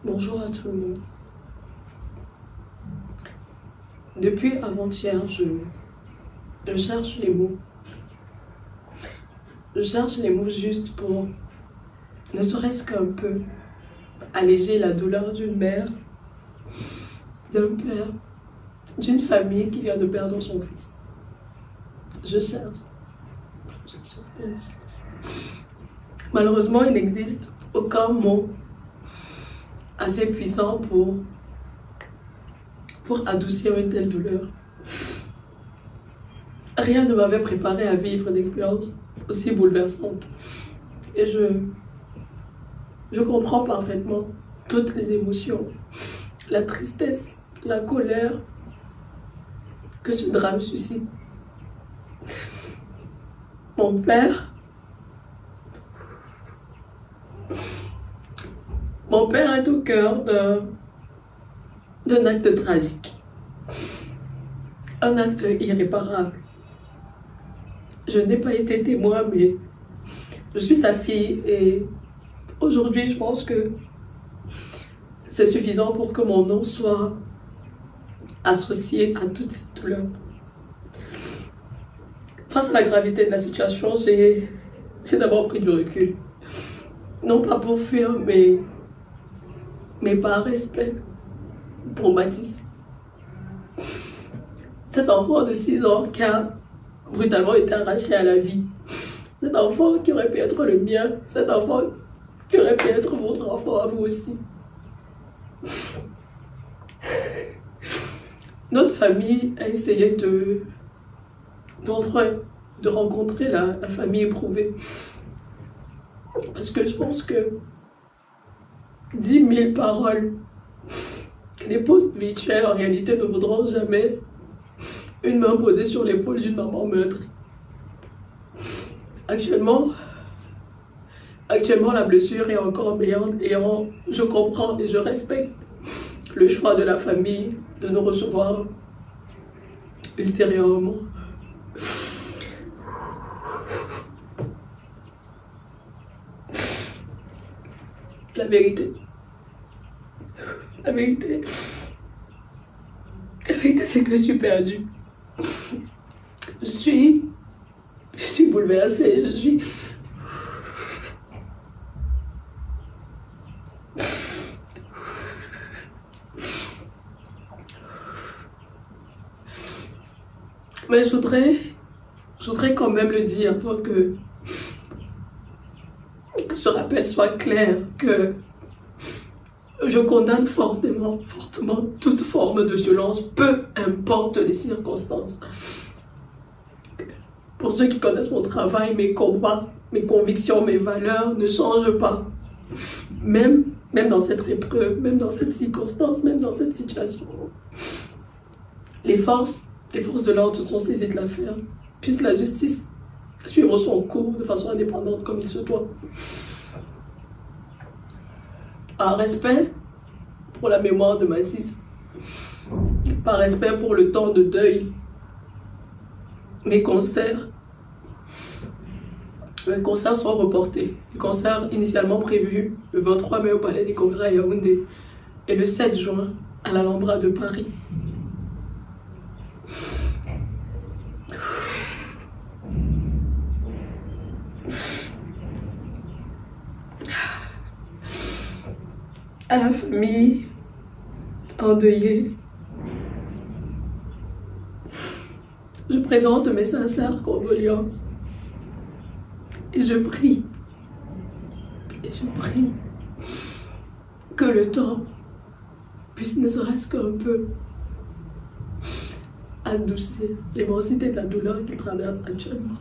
Bonjour à tout le monde. Depuis avant-hier, je cherche les mots. Je cherche les mots justes pour, ne serait-ce qu'un peu, alléger la douleur d'une mère, d'un père, d'une famille qui vient de perdre son fils. Je cherche. Malheureusement, il n'existe aucun mot assez puissant pour adoucir une telle douleur. Rien ne m'avait préparé à vivre une expérience aussi bouleversante. Et je comprends parfaitement toutes les émotions, la tristesse, la colère que ce drame suscite. Mon père est au cœur d'un acte tragique, un acte irréparable. Je n'ai pas été témoin, mais je suis sa fille et aujourd'hui, je pense que c'est suffisant pour que mon nom soit associé à toute cette douleur. Face à la gravité de la situation, j'ai d'abord pris du recul. Non pas pour fuir, mais par respect pour Mathis. Cet enfant de 6 ans qui a brutalement été arraché à la vie. Cet enfant qui aurait pu être le mien. Cet enfant qui aurait pu être votre enfant à vous aussi. Notre famille a essayé de rencontrer la famille éprouvée. Parce que je pense que 10 000 paroles, les posts virtuels en réalité ne vaudront jamais une main posée sur l'épaule d'une maman meurtrie. Actuellement, la blessure est encore béante et je comprends et je respecte le choix de la famille de nous recevoir ultérieurement. La vérité, c'est que je suis perdue. Je suis bouleversée, Mais je voudrais quand même le dire pour que ce rappel soit clair, que je condamne fortement toute forme de violence, peu importe les circonstances. Pour ceux qui connaissent mon travail, mes combats, mes convictions, mes valeurs ne changent pas. Même dans cette épreuve, même dans cette circonstance, même dans cette situation. Les forces de l'ordre se sont saisies de l'affaire. Puisse la justice suivre son cours de façon indépendante comme il se doit. Par respect pour la mémoire de Mathis, par respect pour le temps de deuil, mes concerts sont reportés. Les concerts initialement prévus le 23 mai au Palais des Congrès à Yaoundé et le 7 juin à l'Alhambra de Paris. À la famille endeuillée, je présente mes sincères condoléances et je prie que le temps puisse ne serait-ce qu'un peu adoucir l'immensité de la douleur qu'il traverse actuellement.